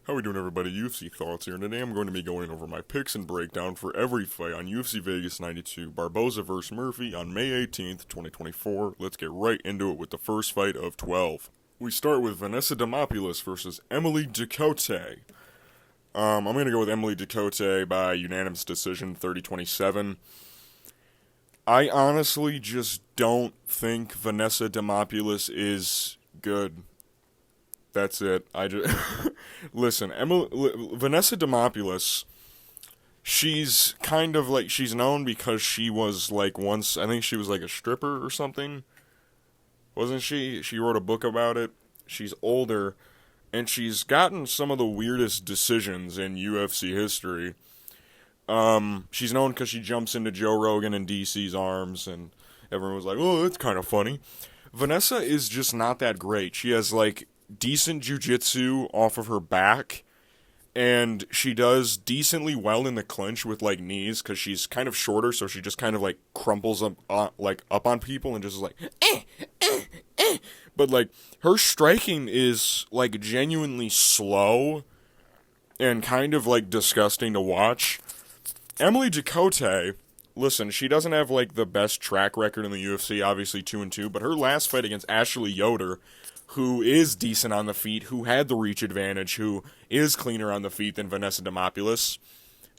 How we doing, everybody? UFC Thoughts here, and today I'm going to be going over my picks and breakdown for every fight on UFC Vegas 92, Barboza vs. Murphy on May 18th, 2024. Let's get right into it with the first fight of 12. We start with Vanessa Demopoulos versus Emily Ducote. I'm going to go with Emily Ducote by unanimous decision, 30-27. I honestly just don't think Vanessa Demopoulos is good. That's it. Listen, Vanessa Demopoulos, she's kind of like, she's known because she was like once, I think she was like a stripper or something. Wasn't she? She wrote a book about it. She's older, and she's gotten some of the weirdest decisions in UFC history. She's known because she jumps into Joe Rogan and DC's arms, and everyone was like, oh, that's kind of funny. Vanessa is just not that great. She has like decent jiu-jitsu off of her back, and she does decently well in the clinch with like knees because she's kind of shorter, so she just kind of like crumples up up on people and just is like but like her striking is like genuinely slow and kind of like disgusting to watch. Emily Ducote, listen, she doesn't have like the best track record in the UFC, obviously 2-2, but her last fight against Ashley Yoder, who is decent on the feet, who had the reach advantage, who is cleaner on the feet than Vanessa Demopoulos,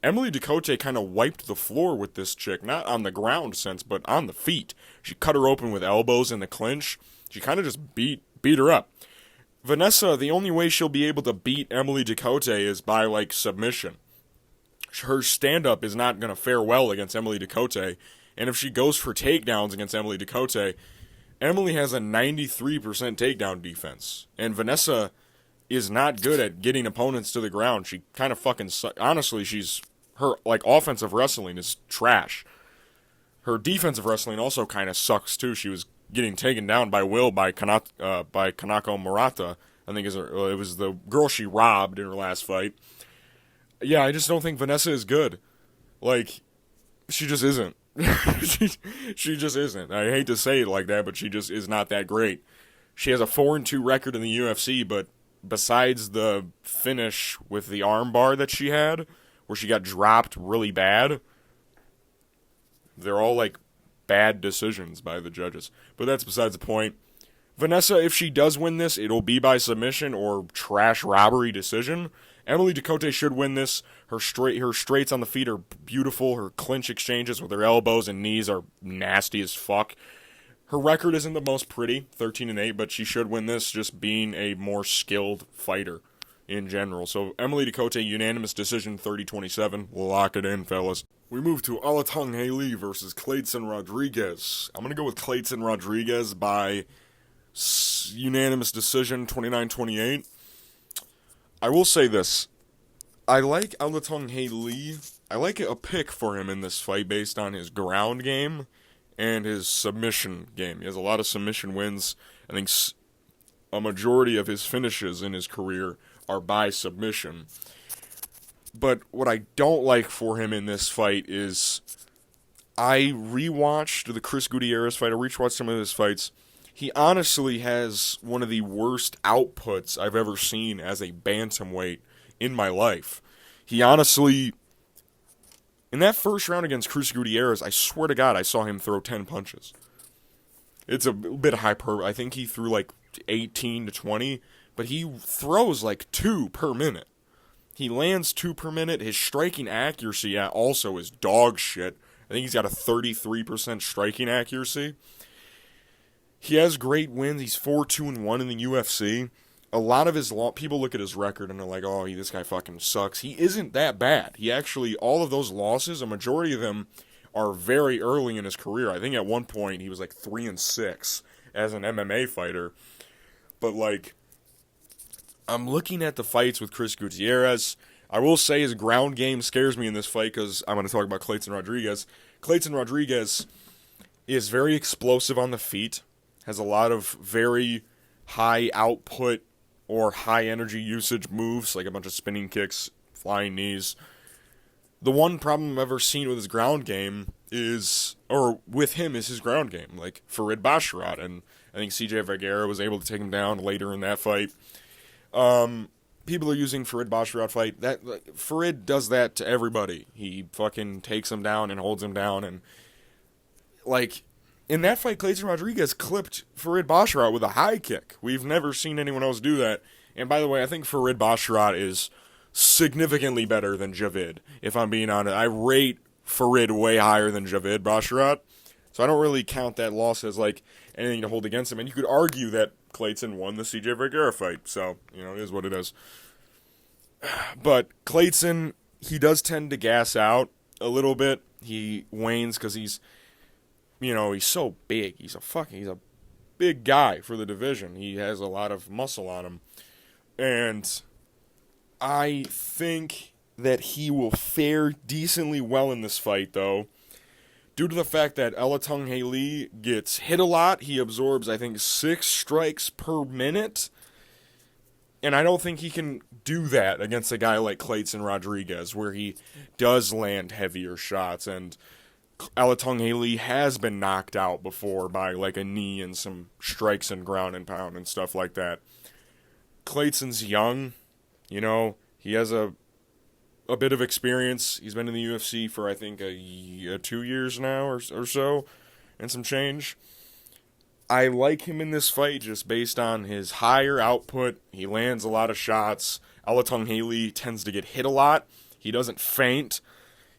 Emily Ducote kind of wiped the floor with this chick, not on the ground sense, but on the feet. She cut her open with elbows in the clinch. She kind of just beat her up. Vanessa, the only way she'll be able to beat Emily Ducote is by, like, submission. Her stand-up is not going to fare well against Emily Ducote, and if she goes for takedowns against Emily Ducote, Emily has a 93% takedown defense, and Vanessa is not good at getting opponents to the ground. She kind of fucking honestly, her like offensive wrestling is trash. Her defensive wrestling also kind of sucks too. She was getting taken down by Kanako Murata. I think it was the girl she robbed in her last fight. Yeah, I just don't think Vanessa is good. Like, she just isn't. she just isn't. I hate to say it like that, but she just is not that great. She has a 4-2 record in the UFC, but besides the finish with the armbar that she had, where she got dropped really bad, they're all like bad decisions by the judges. But that's besides the point. Vanessa, if she does win this, it'll be by submission or trash robbery decision. Emily Ducote should win this. Her straights on the feet are beautiful. Her clinch exchanges with her elbows and knees are nasty as fuck. Her record isn't the most pretty, 13-8, but she should win this just being a more skilled fighter in general. So Emily Ducote, unanimous decision, 30-27. Lock it in, fellas. We move to Alatong Haley versus Clayton Rodriguez. I'm going to go with Clayton Rodriguez by unanimous decision, 29-28. I will say this. I like Alatong Haley. I like a pick for him in this fight based on his ground game and his submission game. He has a lot of submission wins. I think a majority of his finishes in his career are by submission. But what I don't like for him in this fight is I rewatched the Chris Gutierrez fight. I rewatched some of his fights. He honestly has one of the worst outputs I've ever seen as a bantamweight in my life. He honestly, in that first round against Chris Gutierrez, I swear to God, I saw him throw 10 punches. It's a bit hyper. I think he threw like 18 to 20, but he throws like 2 per minute. He lands 2 per minute. His striking accuracy also is dog shit. I think he's got a 33% striking accuracy. He has great wins. He's 4-2-1 in the UFC. A lot of his people look at his record and they're like, oh, this guy fucking sucks. He isn't that bad. He actually, all of those losses, a majority of them are very early in his career. I think at one point he was like 3-6 as an MMA fighter. But like, I'm looking at the fights with Chris Gutierrez. I will say his ground game scares me in this fight because I'm going to talk about Clayton Rodriguez. Clayton Rodriguez is very explosive on the feet. Has a lot of very high output or high energy usage moves, like a bunch of spinning kicks, flying knees. The one problem I've ever seen with his ground game is his ground game, like Farid Basharat, and I think CJ Vergara was able to take him down later in that fight. people are using Farid Basharat fight. That Farid does that to everybody. He fucking takes him down and holds him down, and like in that fight, Clayton Rodriguez clipped Farid Basharat with a high kick. We've never seen anyone else do that. And by the way, I think Farid Basharat is significantly better than Javid. If I'm being honest, I rate Farid way higher than Javid Basharat, so I don't really count that loss as like anything to hold against him. And you could argue that Clayton won the CJ Vergara fight, so you know it is what it is. But Clayton, he does tend to gas out a little bit. He wanes because he's so big. He's a big guy for the division. He has a lot of muscle on him. And I think that he will fare decently well in this fight, though. Due to the fact that Elatung Haley gets hit a lot, he absorbs, I think, 6 strikes per minute. And I don't think he can do that against a guy like Clayton Rodriguez, where he does land heavier shots. And Elatung Haley has been knocked out before by like a knee and some strikes and ground and pound and stuff like that. Clayton's young, he has a bit of experience. He's been in the UFC for I think 2 years now or so, and some change. I like him in this fight just based on his higher output. He lands a lot of shots. Elatung Haley tends to get hit a lot. He doesn't faint.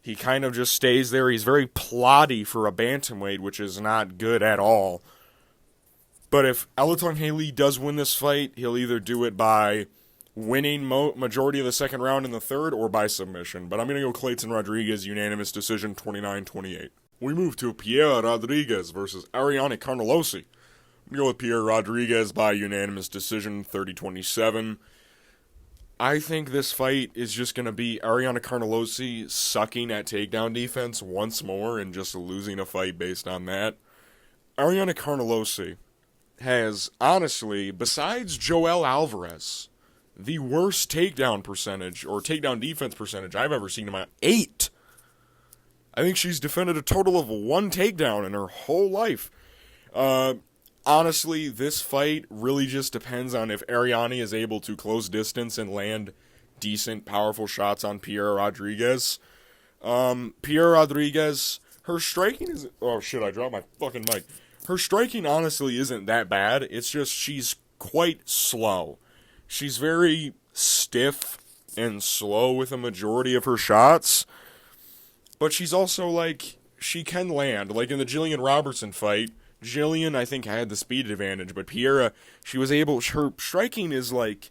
He kind of just stays there. He's very plotty for a bantamweight, which is not good at all. But if Elatung Haley does win this fight, he'll either do it by winning majority of the second round in the third or by submission. But I'm going to go Clayton Rodriguez, unanimous decision, 29-28. We move to Pierre Rodriguez versus Ariane Carnelossi. I'm going to go with Pierre Rodriguez by unanimous decision, 30-27. I think this fight is just going to be Ariane Carnelossi sucking at takedown defense once more and just losing a fight based on that. Ariane Carnelossi has, honestly, besides Joel Alvarez, the worst takedown percentage, or takedown defense percentage I've ever seen in my 8. I think she's defended a total of 1 takedown in her whole life. Honestly, this fight really just depends on if Ariane is able to close distance and land decent, powerful shots on Pierre Rodriguez. Pierre Rodriguez, her striking is... Oh, shit, I dropped my fucking mic. Her striking, honestly, isn't that bad. It's just she's quite slow. She's very stiff and slow with a majority of her shots. But she's also, like, she can land. Like in the Jillian Robertson fight, Jillian, I think, had the speed advantage. But Pierre, she was able... Her striking is, like...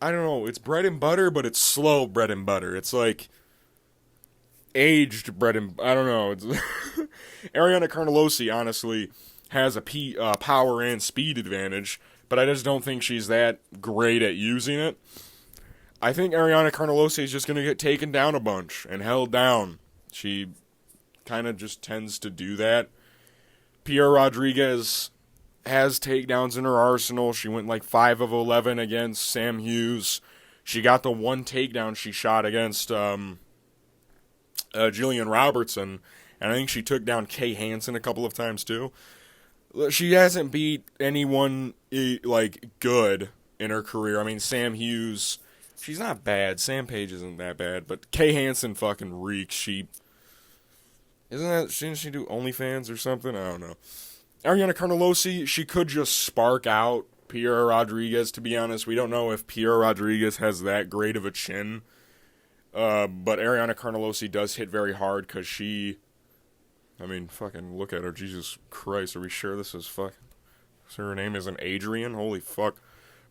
I don't know. It's bread and butter, but it's slow bread and butter. It's, like... aged bread and... I don't know. It's Ariane Carnelossi, honestly, has a power and speed advantage, but I just don't think she's that great at using it. I think Ariane Carnelossi is just going to get taken down a bunch and held down. She kind of just tends to do that. Pierre Rodriguez has takedowns in her arsenal. She went like 5 of 11 against Sam Hughes. She got the 1 takedown she shot against Jillian Robertson, and I think she took down Kay Hansen a couple of times too. She hasn't beat anyone like good in her career. I mean, Sam Hughes, she's not bad. Sam Page isn't that bad, but Kay Hansen fucking reeks. Shouldn't she do OnlyFans or something? I don't know. Ariane Carnelossi, she could just spark out Pierre Rodriguez, to be honest. We don't know if Pierre Rodriguez has that great of a chin. But Ariane Carnelossi does hit very hard because she... I mean, fucking look at her. Jesus Christ, are we sure this is fucking... So her name isn't Adrian? Holy fuck.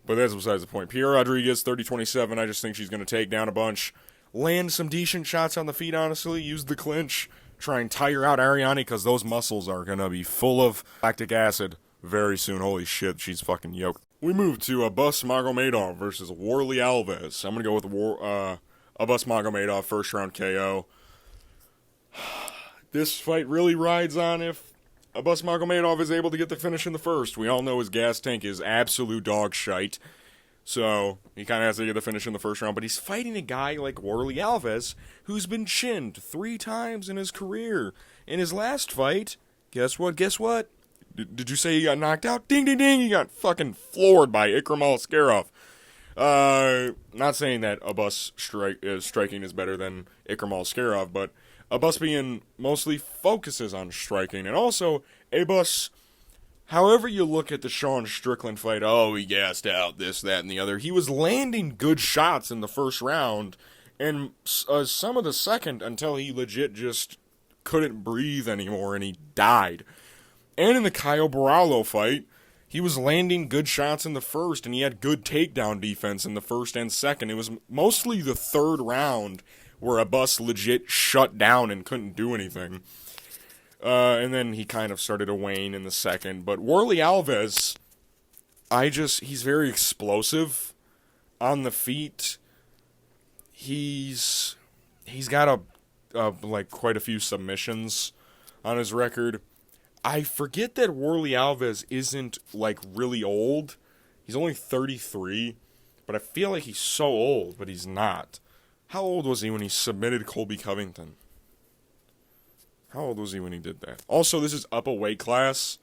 But that's besides the point. Pierre Rodriguez, 30-27. I just think she's going to take down a bunch. Land some decent shots on the feet, honestly. Use the clinch. Try and tire out Ariane because those muscles are going to be full of lactic acid very soon. Holy shit, she's fucking yoked. We move to Abbas Magomedov versus Warley Alves. I'm going to go with Abbas Magomedov, first round KO. This fight really rides on if Abbas Magomedov is able to get the finish in the first. We all know his gas tank is absolute dog shite. So, he kind of has to get the finish in the first round. But he's fighting a guy like Warley Alves, who's been chinned 3 times in his career. In his last fight, guess what? Did you say he got knocked out? Ding, ding, ding! He got fucking floored by Ikram Al-Skarov. Not saying that Abbas striking is better than Ikram Al-Skarov, but Abbas mostly focuses on striking. And also, Abbas, however you look at the Sean Strickland fight, oh, he gassed out, this, that, and the other, he was landing good shots in the first round, and some of the second, until he legit just couldn't breathe anymore, and he died. And in the Caio Borralho fight, he was landing good shots in the first, and he had good takedown defense in the first and second. It was mostly the third round where Abbas legit shut down and couldn't do anything. And then he kind of started to wane in the second. But Warlley Alves, he's very explosive on the feet. He's got quite a few submissions on his record. I forget that Warlley Alves isn't, really old. He's only 33, but I feel like he's so old, but he's not. How old was he when he submitted Colby Covington? How old was he when he did that? Also, this is up a weight class,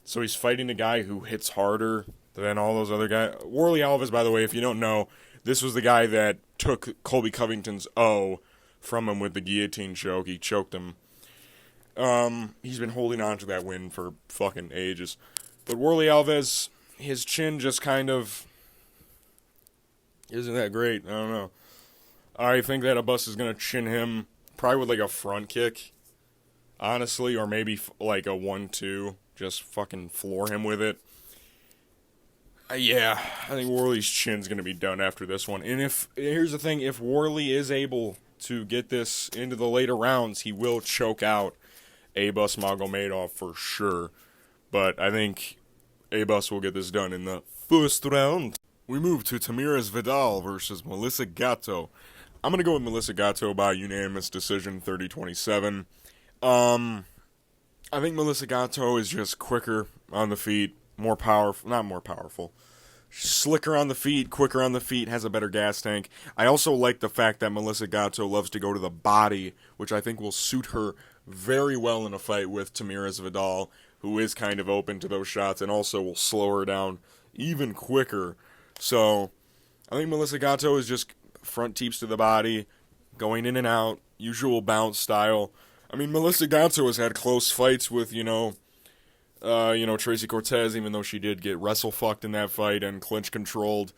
so he's fighting a guy who hits harder than all those other guys. Warlley Alves, by the way, if you don't know, this was the guy that took Colby Covington's O from him with the guillotine choke. He choked him. He's been holding on to that win for fucking ages. But Warlley Alves, his chin just kind of isn't that great. I don't know. I think that Abbas is going to chin him probably with a front kick, honestly, or maybe a 1-2. Just fucking floor him with it. Yeah, I think Warlley's chin's going to be done after this one. And here's the thing, if Warlley is able to get this into the later rounds, he will choke out Abbas Magomedov for sure. But I think Abbas will get this done in the first round. We move to Tamiris Vidal versus Melissa Gatto. I'm going to go with Melissa Gatto by unanimous decision, 30-27. I think Melissa Gatto is just quicker on the feet, more powerful, not more powerful. Slicker on the feet, quicker on the feet, has a better gas tank. I also like the fact that Melissa Gatto loves to go to the body, which I think will suit her very well in a fight with Tamiris Vidal, who is kind of open to those shots and also will slow her down even quicker. So, I think Melissa Gatto is just front teeps to the body, going in and out, usual bounce style. I mean, Melissa Gatto has had close fights with, Tracy Cortez, even though she did get wrestle-fucked in that fight and clinch-controlled.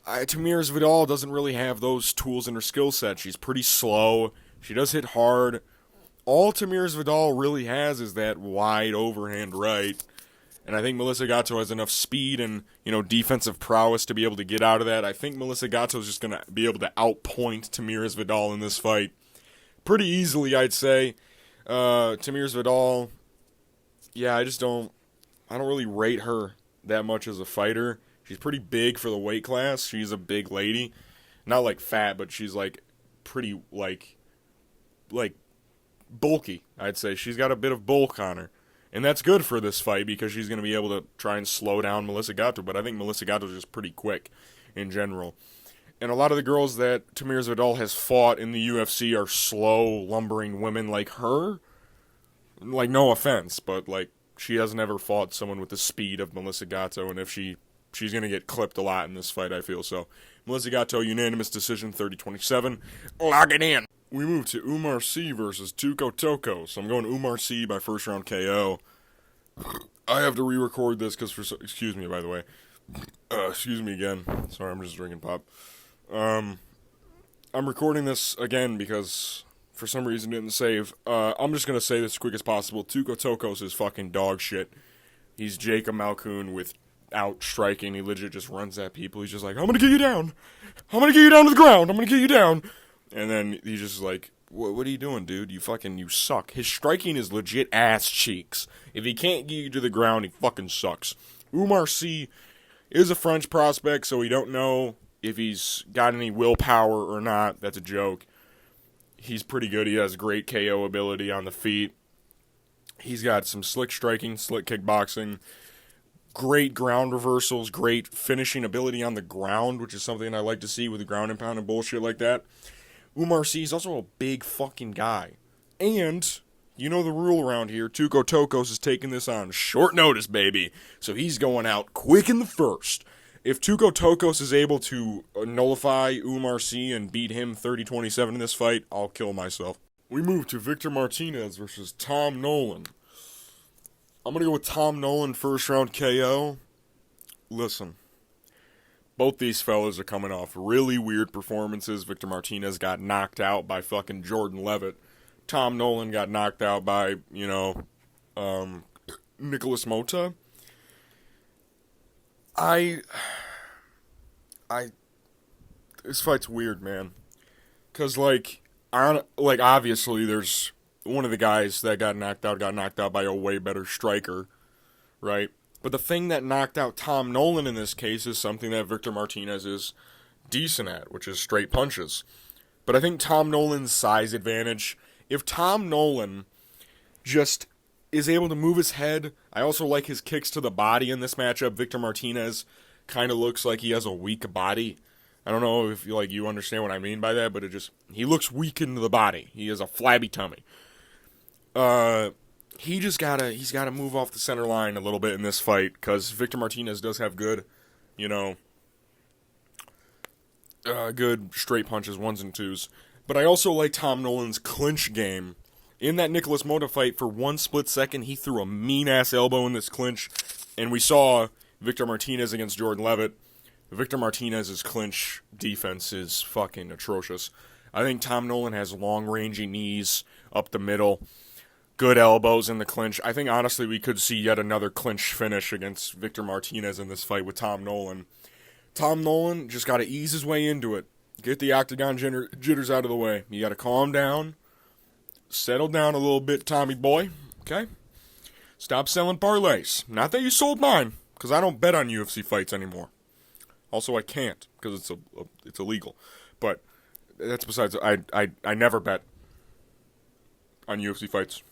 Tamiris Vidal doesn't really have those tools in her skill set. She's pretty slow. She does hit hard. All Tamiris Vidal really has is that wide overhand right. And I think Melissa Gatto has enough speed and, defensive prowess to be able to get out of that. I think Melissa Gatto is just going to be able to outpoint Tamiris Vidal in this fight pretty easily, I'd say. Tamiris Vidal, yeah, I don't really rate her that much as a fighter. She's pretty big for the weight class. She's a big lady. Not fat, but she's pretty bulky, I'd say. She's got a bit of bulk on her. And that's good for this fight because she's going to be able to try and slow down Melissa Gatto. But I think Melissa Gatto is just pretty quick in general. And a lot of the girls that Tamiris Vidal has fought in the UFC are slow, lumbering women like her. No offense, but she hasn't ever fought someone with the speed of Melissa Gatto. And if she's going to get clipped a lot in this fight, I feel. So, Melissa Gatto, unanimous decision, 30-27. Lock it in. We move to Umar Sy versus Tuco Toko. So I'm going Umar Sy by first round KO. I have to re-record this because excuse me, by the way. Excuse me again. Sorry, I'm just drinking pop. I'm recording this again because for some reason it didn't save. I'm just going to say this as quick as possible. Tuco Tokos is fucking dog shit. He's Jacob Malkoun without striking. He legit just runs at people. He's just like, I'm going to get you down. I'm going to get you down to the ground. I'm going to get you down. And then he's just like, what are you doing, dude? You suck. His striking is legit ass cheeks. If he can't get you to the ground, he fucking sucks. Umar Sy is a French prospect, so we don't know if he's got any willpower or not. That's a joke. He's pretty good. He has great KO ability on the feet. He's got some slick striking, slick kickboxing, great ground reversals, great finishing ability on the ground, which is something I like to see with the ground and pound and bullshit like that. Umar Sy is also a big fucking guy. And, you know the rule around here, Tuco Tokos is taking this on short notice, baby. So he's going out quick in the first. if Tuco Tokos is able to nullify Umar Sy and beat him 30-27 in this fight, I'll kill myself. We move to Victor Martinez versus Tom Nolan. I'm going to go with Tom Nolan first round KO. Listen, both these fellas are coming off really weird performances. Victor Martinez got knocked out by fucking Jordan Levitt. Tom Nolan got knocked out by, Nicholas Mota. This fight's weird, man. Because, obviously there's one of the guys that got knocked out by a way better striker, right? But the thing that knocked out Tom Nolan in this case is something that Victor Martinez is decent at, which is straight punches. But I think Tom Nolan's size advantage, if Tom Nolan just is able to move his head, I also like his kicks to the body in this matchup. Victor Martinez kind of looks like he has a weak body. I don't know if you understand what I mean by that, but he looks weak into the body. He has a flabby tummy. He's gotta move off the center line a little bit in this fight, because Victor Martinez does have good, good straight punches, ones and twos. But I also like Tom Nolan's clinch game. In that Nicholas Mota fight, for one split second, he threw a mean-ass elbow in this clinch, and we saw Victor Martinez against Jordan Levitt. Victor Martinez's clinch defense is fucking atrocious. I think Tom Nolan has long-ranging knees up the middle, good elbows in the clinch. I think, honestly, we could see yet another clinch finish against Victor Martinez in this fight with Tom Nolan. Tom Nolan just got to ease his way into it. Get the octagon jitters out of the way. You got to calm down. Settle down a little bit, Tommy boy. Okay? Stop selling parlays. Not that you sold mine, because I don't bet on UFC fights anymore. Also, I can't, because it's illegal. But that's besides. I never bet on UFC fights.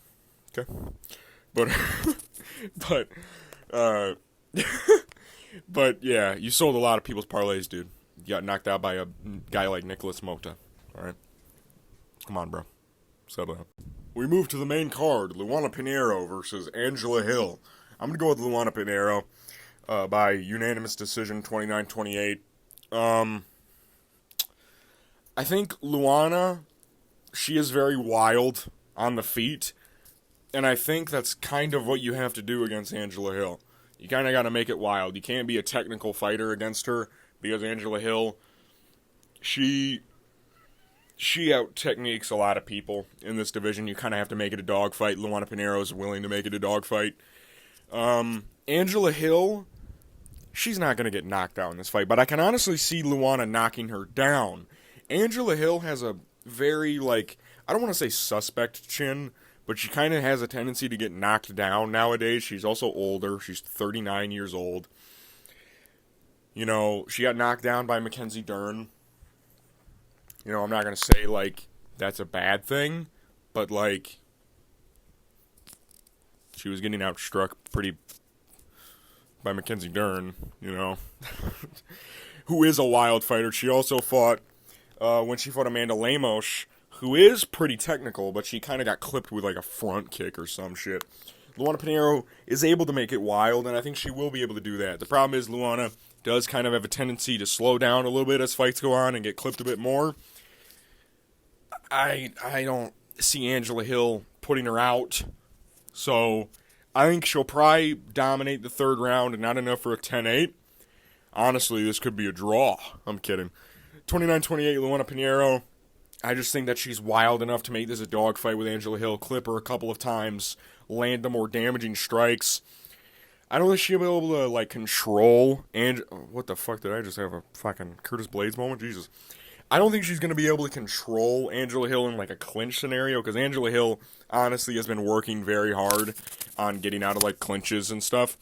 Okay? But yeah, you sold a lot of people's parlays, dude. You got knocked out by a guy like Nicholas Mota. Alright? Come on, bro. Settle down. We move to the main card. Luana Pinheiro versus Angela Hill. I'm going to go with Luana Pinheiro by unanimous decision, 29-28. I think Luana, she is very wild on the feet, and I think that's kind of what you have to do against Angela Hill. You kind of got to make it wild. You can't be a technical fighter against her, because Angela Hill, she out-techniques a lot of people in this division. You kind of have to make it a dogfight. Luana Pinheiro is willing to make it a dogfight. Angela Hill, she's not going to get knocked out in this fight, but I can honestly see Luana knocking her down. Angela Hill has a very, I don't want to say suspect chin, but she kind of has a tendency to get knocked down nowadays. She's also older. She's 39 years old. She got knocked down by Mackenzie Dern. I'm not going to say, that's a bad thing, but, she was getting outstruck pretty by Mackenzie Dern, who is a wild fighter. She also fought, when she fought Amanda Lemos, who is pretty technical, but she kind of got clipped with, a front kick or some shit. Luana Pinheiro is able to make it wild, and I think she will be able to do that. The problem is Luana does kind of have a tendency to slow down a little bit as fights go on and get clipped a bit more. I don't see Angela Hill putting her out, so I think she'll probably dominate the third round and not enough for a 10-8. Honestly, this could be a draw. I'm kidding. 29-28, Luana Pinheiro. I just think that she's wild enough to make this a dogfight with Angela Hill, clip her a couple of times, land the more damaging strikes. I don't think she'll be able to, control what the fuck, did I just have a fucking Curtis Blades moment? Jesus. I don't think she's going to be able to control Angela Hill in, a clinch scenario, because Angela Hill, honestly, has been working very hard on getting out of, clinches and stuff.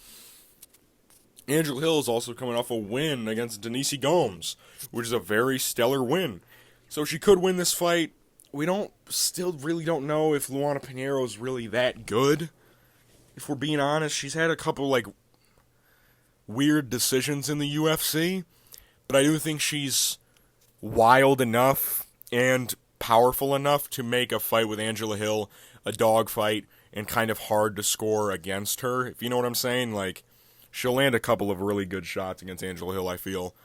Angela Hill is also coming off a win against Denise Gomes, which is a very stellar win. So she could win this fight. We still really don't know if Luana Pinheiro is really that good. If we're being honest, she's had a couple, weird decisions in the UFC, but I do think she's wild enough and powerful enough to make a fight with Angela Hill a dogfight and kind of hard to score against her, if you know what I'm saying. she'll land a couple of really good shots against Angela Hill, I feel.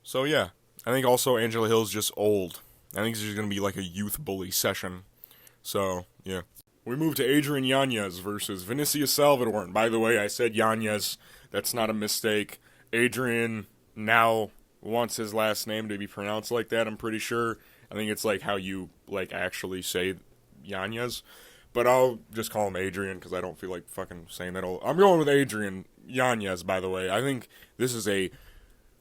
So, yeah. I think also Angela Hill's just old. I think it's just going to be like a youth bully session. So, yeah. We move to Adrian Yanez versus Vinicius Salvador. And by the way, I said Yanez. That's not a mistake. Adrian now wants his last name to be pronounced like that, I'm pretty sure. I think it's like how you like actually say Yanez. But I'll just call him Adrian because I don't feel like fucking saying that. I'm going with Adrian Yanez, by the way. I think this is a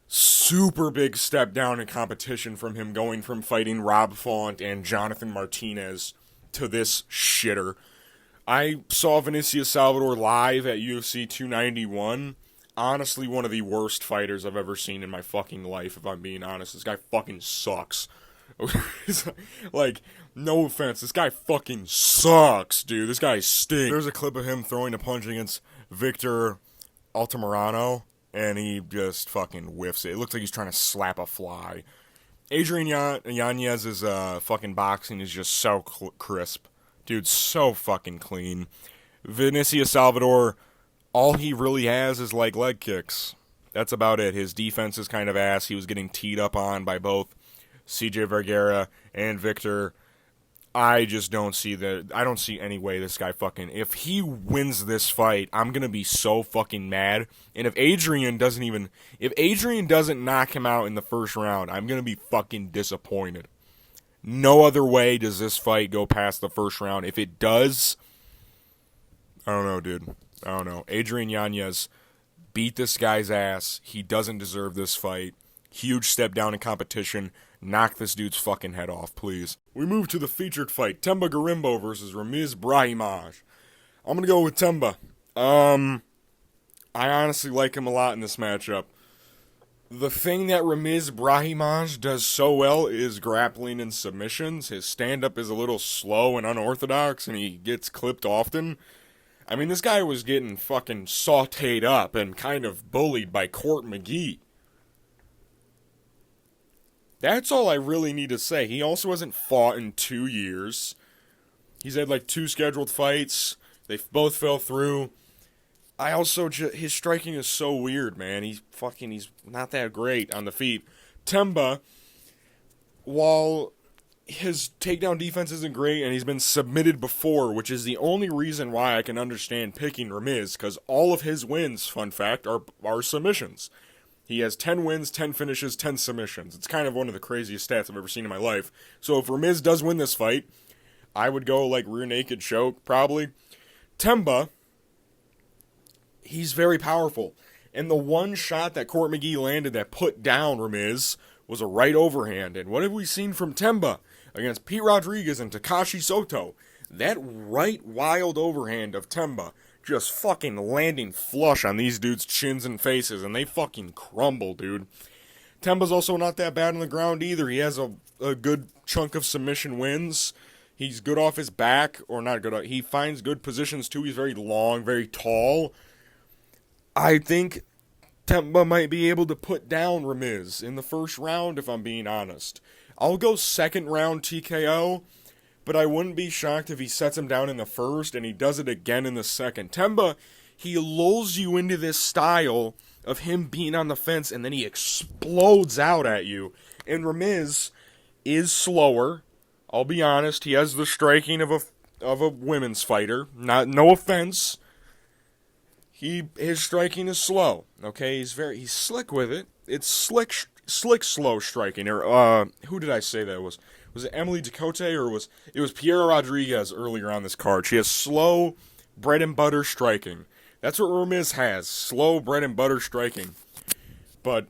super big step down in competition from him going from fighting Rob Font and Jonathan Martinez to this shitter. I saw Vinicius Salvador live at UFC 291. Honestly, one of the worst fighters I've ever seen in my fucking life, if I'm being honest. This guy fucking sucks. Like, no offense, this guy fucking sucks, dude. This guy stinks. There's a clip of him throwing a punch against Victor Altamirano, and he just fucking whiffs it. It looks like he's trying to slap a fly. Adrian Yanez's fucking boxing is just so crisp. Dude, so fucking clean. Vinicius Salvador, all he really has is like leg kicks. That's about it. His defense is kind of ass. He was getting teed up on by both CJ Vergara and Victor. I just don't see I don't see any way this guy fucking, if he wins this fight, I'm going to be so fucking mad. And if Adrian doesn't knock him out in the first round, I'm going to be fucking disappointed. No other way does this fight go past the first round. If it does, I don't know, dude. I don't know. Adrian Yanez beat this guy's ass. He doesn't deserve this fight. Huge step down in competition. Knock this dude's fucking head off, please. We move to the featured fight. Themba Gorimbo versus Ramiz Brahimaj. I'm going to go with Themba. I honestly like him a lot in this matchup. The thing that Ramiz Brahimaj does so well is grappling and submissions. His stand-up is a little slow and unorthodox, and he gets clipped often. I mean, this guy was getting fucking sauteed up and kind of bullied by Court McGee. That's all I really need to say. He also hasn't fought in 2 years. He's had like 2 scheduled fights. They both fell through. I also, his striking is so weird, man. He's not that great on the feet. Themba, while his takedown defense isn't great and he's been submitted before, which is the only reason why I can understand picking Ramiz, because all of his wins, fun fact, are submissions. He has 10 wins, 10 finishes, 10 submissions. It's kind of one of the craziest stats I've ever seen in my life. So if Ramiz does win this fight, I would go like rear naked choke, probably. Themba, he's very powerful. And the one shot that Court McGee landed that put down Ramiz was a right overhand. And what have we seen from Themba against Pete Rodriguez and Takashi Soto? That right wild overhand of Themba just fucking landing flush on these dudes' chins and faces, and they fucking crumble, dude. Themba's also not that bad on the ground either. He has a good chunk of submission wins. He's good off his back, or not good. He finds good positions too. He's very long, very tall. I think Themba might be able to put down Ramiz in the first round, if I'm being honest. I'll go second round TKO, but I wouldn't be shocked if he sets him down in the first and he does it again in the second. Themba, he lulls you into this style of him being on the fence and then he explodes out at you. And Ramiz is slower. I'll be honest, he has the striking of a women's fighter. No offense. His striking is slow. Okay, he's slick with it. It's slick slow striking. Or who did I say that was? Was it Emily Ducote or it was Piera Rodriguez earlier on this card? She has slow bread and butter striking. That's what Ramiz has. Slow bread and butter striking. But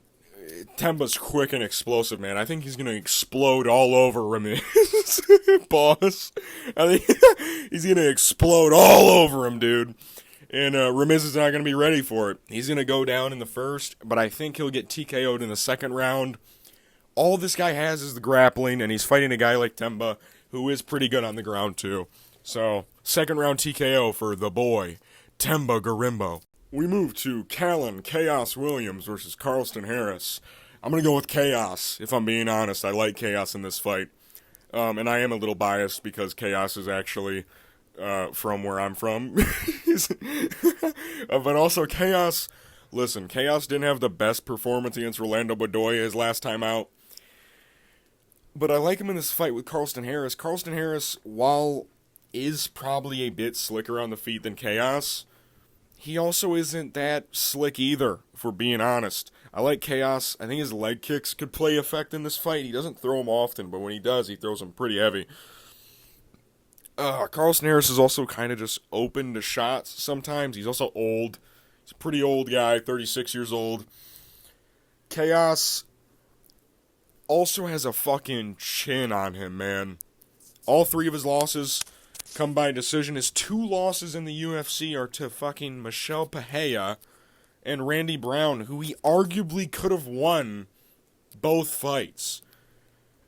Themba's quick and explosive, man. I think he's going to explode all over Ramiz. Boss. I think he's going to explode all over him, dude. And Ramiz is not going to be ready for it. He's going to go down in the first, but I think he'll get TKO'd in the second round. All this guy has is the grappling, and he's fighting a guy like Themba, who is pretty good on the ground, too. So, second round TKO for the boy, Themba Gorimbo. We move to Callan Chaos Williams versus Carlston Harris. I'm going to go with Chaos, if I'm being honest. I like Chaos in this fight. And I am a little biased because Chaos is actually from where I'm from. But also, Chaos Listen, Chaos didn't have the best performance against Rolando Bedoya his last time out. But I like him in this fight with Carlston Harris. Carlston Harris, while is probably a bit slicker on the feet than Chaos, he also isn't that slick either, if we're being honest. I like Chaos. I think his leg kicks could play effect in this fight. He doesn't throw them often, but when he does, he throws them pretty heavy. Carlston Harris is also kind of just open to shots sometimes. He's also old. He's a pretty old guy, 36 years old. Chaos also has a fucking chin on him, man. All 3 of his losses come by decision. His 2 losses in the UFC are to fucking Michel Pereira and Randy Brown, who he arguably could have won both fights.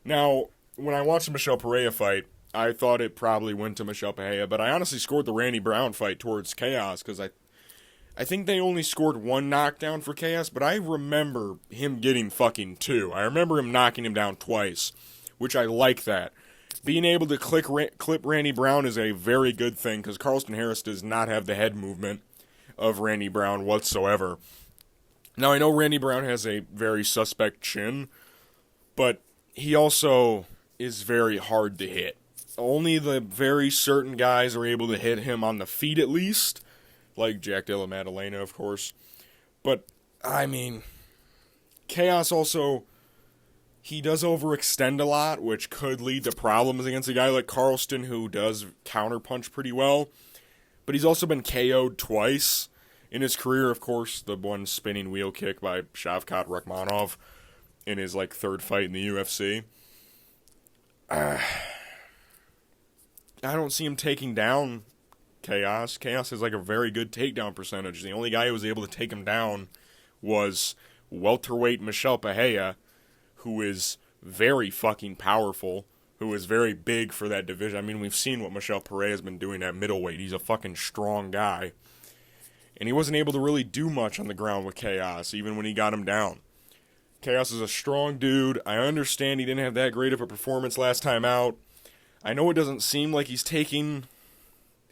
Now, when I watched the Michel Pereira fight, I thought it probably went to Michel Pereira, but I honestly scored the Randy Brown fight towards Chaos, because I think they only scored 1 knockdown for Chaos, but I remember him getting fucking 2. I remember him knocking him down twice, which I like that. Being able to clip Randy Brown is a very good thing, because Carlston Harris does not have the head movement of Randy Brown whatsoever. Now, I know Randy Brown has a very suspect chin, but he also is very hard to hit. Only the very certain guys are able to hit him on the feet at least, like Jack Della Maddalena, of course. But, I mean, Chaos also, he does overextend a lot, which could lead to problems against a guy like Carlston, who does counterpunch pretty well. But he's also been KO'd twice in his career. Of course, the one spinning wheel kick by Shavkat Rakhmonov in his, 3rd fight in the UFC. I don't see him taking down Chaos. Chaos has, a very good takedown percentage. The only guy who was able to take him down was welterweight Michel Pereira, who is very fucking powerful, who is very big for that division. I mean, we've seen what Michel Pereira has been doing at middleweight. He's a fucking strong guy. And he wasn't able to really do much on the ground with Chaos, even when he got him down. Chaos is a strong dude. I understand he didn't have that great of a performance last time out. I know it doesn't seem like he's taking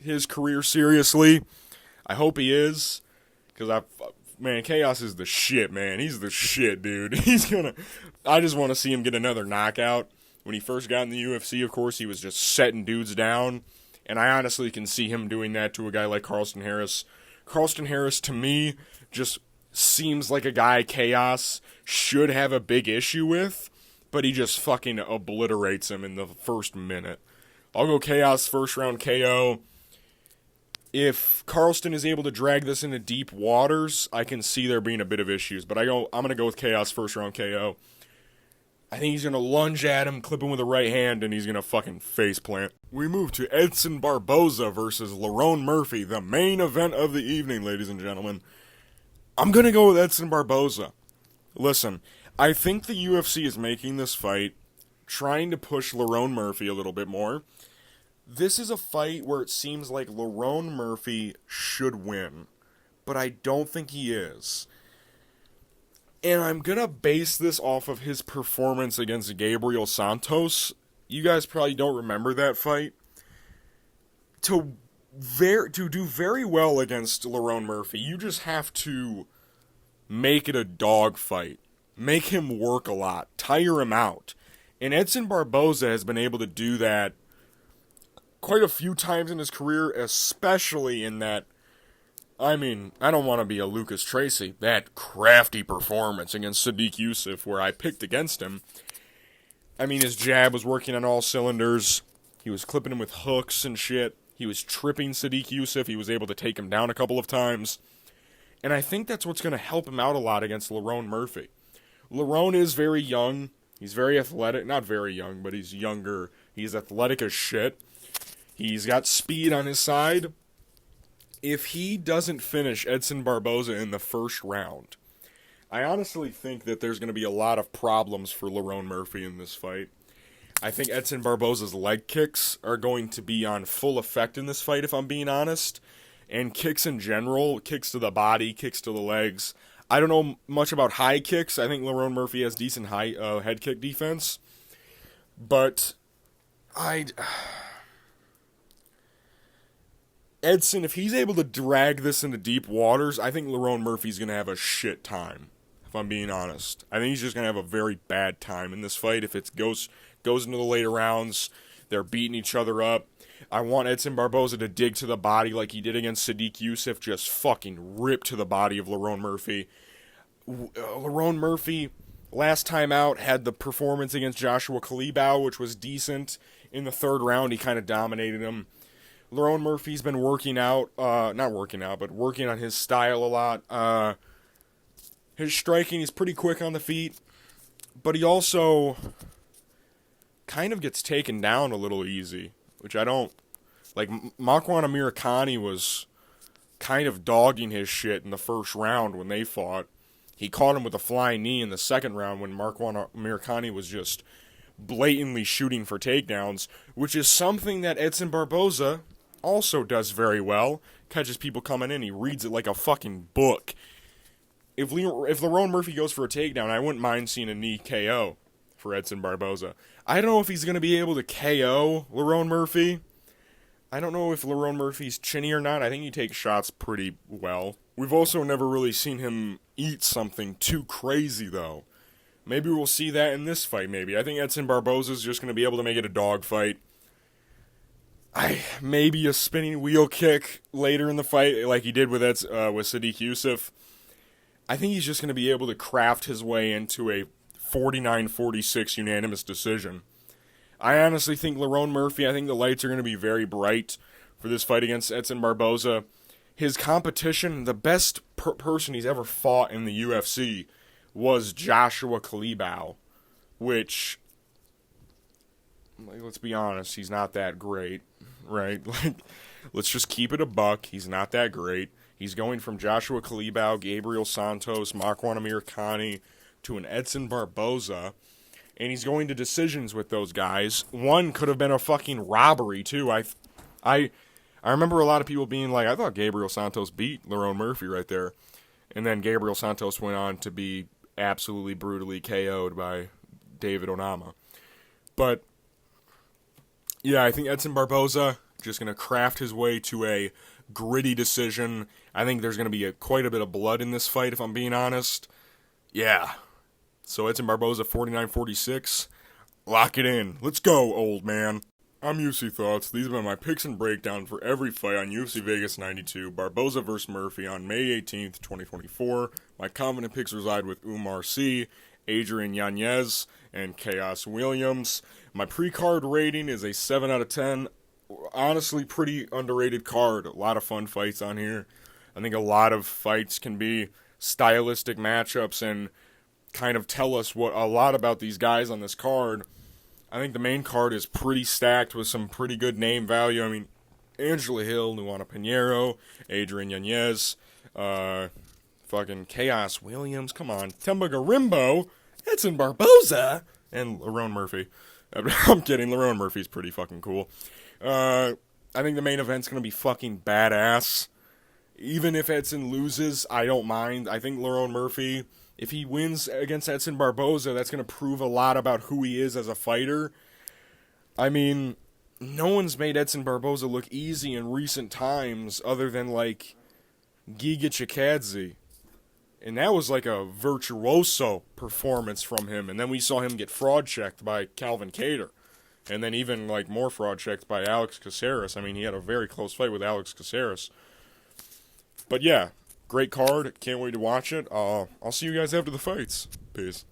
his career seriously. I hope he is, because man, Chaos is the shit, man. He's the shit, dude. I just want to see him get another knockout. When he first got in the UFC, of course, he was just setting dudes down. And I honestly can see him doing that to a guy like Carlston Harris. Carlston Harris, to me, just seems like a guy Chaos should have a big issue with, but he just fucking obliterates him in the first minute. I'll go Chaos first round KO. If Carlston is able to drag this into deep waters, I can see there being a bit of issues. But I'm going to go with Chaos first round KO. I think he's going to lunge at him, clip him with the right hand, and he's going to fucking face plant. We move to Edson Barboza versus Lerone Murphy, the main event of the evening, ladies and gentlemen. I'm going to go with Edson Barboza. Listen, I think the UFC is making this fight, trying to push Lerone Murphy a little bit more. This is a fight where it seems like Lerone Murphy should win, but I don't think he is. And I'm going to base this off of his performance against Gabriel Santos. You guys probably don't remember that fight. To do very well against Lerone Murphy, you just have to make it a dog fight. Make him work a lot. Tire him out. And Edson Barboza has been able to do that quite a few times in his career, especially in that, I mean, I don't want to be a Lucas Tracy, that crafty performance against Sadiq Youssef where I picked against him. I mean, his jab was working on all cylinders. He was clipping him with hooks and shit. He was tripping Sadiq Youssef. He was able to take him down a couple of times. And I think that's what's going to help him out a lot against Lerone Murphy. Lerone is very young. He's very athletic. Not very young, but he's younger. He's athletic as shit. He's got speed on his side. If he doesn't finish Edson Barboza in the first round, I honestly think that there's going to be a lot of problems for Lerone Murphy in this fight. I think Edson Barboza's leg kicks are going to be on full effect in this fight, if I'm being honest. And kicks in general, kicks to the body, kicks to the legs. I don't know much about high kicks. I think Lerone Murphy has decent high head kick defense. But Edson, if he's able to drag this into deep waters, I think Lerone Murphy's going to have a shit time, if I'm being honest. I think he's just going to have a very bad time in this fight if it goes into the later rounds. They're beating each other up. I want Edson Barboza to dig to the body like he did against Sadiq Youssef, just fucking rip to the body of Lerone Murphy. Lerone Murphy, last time out, had the performance against Joshua Kalibau, which was decent. In the third round, he kind of dominated him. Lerone Murphy's been working out, not working out, but working on his style a lot. His striking, he's pretty quick on the feet, but he also kind of gets taken down a little easy, which I don't, like, Makwan Amirkhani was kind of dogging his shit in the first round when they fought. He caught him with a flying knee in the second round when Makwan Amirkhani was just blatantly shooting for takedowns, which is something that Edson Barboza also does very well. Catches people coming in, he reads it like a fucking book. If Lerone Murphy goes for a takedown, I wouldn't mind seeing a knee KO for Edson Barboza. I don't know if he's going to be able to KO Lerone Murphy. I don't know if Lerone Murphy's chinny or not. I think he takes shots pretty well. We've also never really seen him eat something too crazy, though. Maybe we'll see that in this fight, maybe. I think Edson Barboza's just going to be able to make it a dogfight. Maybe a spinning wheel kick later in the fight, like he did with Sadiq Youssef. I think he's just going to be able to craft his way into a 49-46 unanimous decision. I honestly think Lerone Murphy, I think the lights are going to be very bright for this fight against Edson Barboza. His competition, the best person he's ever fought in the UFC was Joshua Kalibau, which, like, let's be honest, he's not that great, right? Like, let's just keep it a buck. He's not that great. He's going from Joshua Kalibau, Gabriel Santos, Makwan Amirkhani to an Edson Barboza, and he's going to decisions with those guys. One could have been a fucking robbery, too. I remember a lot of people being like, I thought Gabriel Santos beat Lerone Murphy right there. And then Gabriel Santos went on to be absolutely brutally KO'd by David Onama. But, yeah, I think Edson Barboza just going to craft his way to a gritty decision. I think there's going to be quite a bit of blood in this fight, if I'm being honest. Yeah. So Edson Barboza, 49-46. Lock it in. Let's go, old man. I'm UFC Thoughts. These have been my picks and breakdown for every fight on UFC Vegas 92. Barboza vs. Murphy on May 18th, 2024. My confident picks reside with Umar C., Adrian Yanez, and Chaos Williams. My pre-card rating is a 7 out of 10. Honestly, pretty underrated card. A lot of fun fights on here. I think a lot of fights can be stylistic matchups and kind of tell us a lot about these guys on this card. I think the main card is pretty stacked with some pretty good name value. I mean, Angela Hill, Luana Pinheiro, Adrian Yanez, fucking Chaos Williams, come on, Temba Garimbo, Edson Barboza, and Lerone Murphy. I'm kidding, Lerone Murphy's pretty fucking cool. I think the main event's going to be fucking badass. Even if Edson loses, I don't mind. I think Lerone Murphy, if he wins against Edson Barboza, that's going to prove a lot about who he is as a fighter. I mean, no one's made Edson Barboza look easy in recent times other than, like, Giga Chikadze. And that was like a virtuoso performance from him. And then we saw him get fraud-checked by Calvin Kattar. And then even, like, more fraud-checked by Alex Caceres. I mean, he had a very close fight with Alex Caceres. But yeah, great card. Can't wait to watch it. I'll see you guys after the fights. Peace.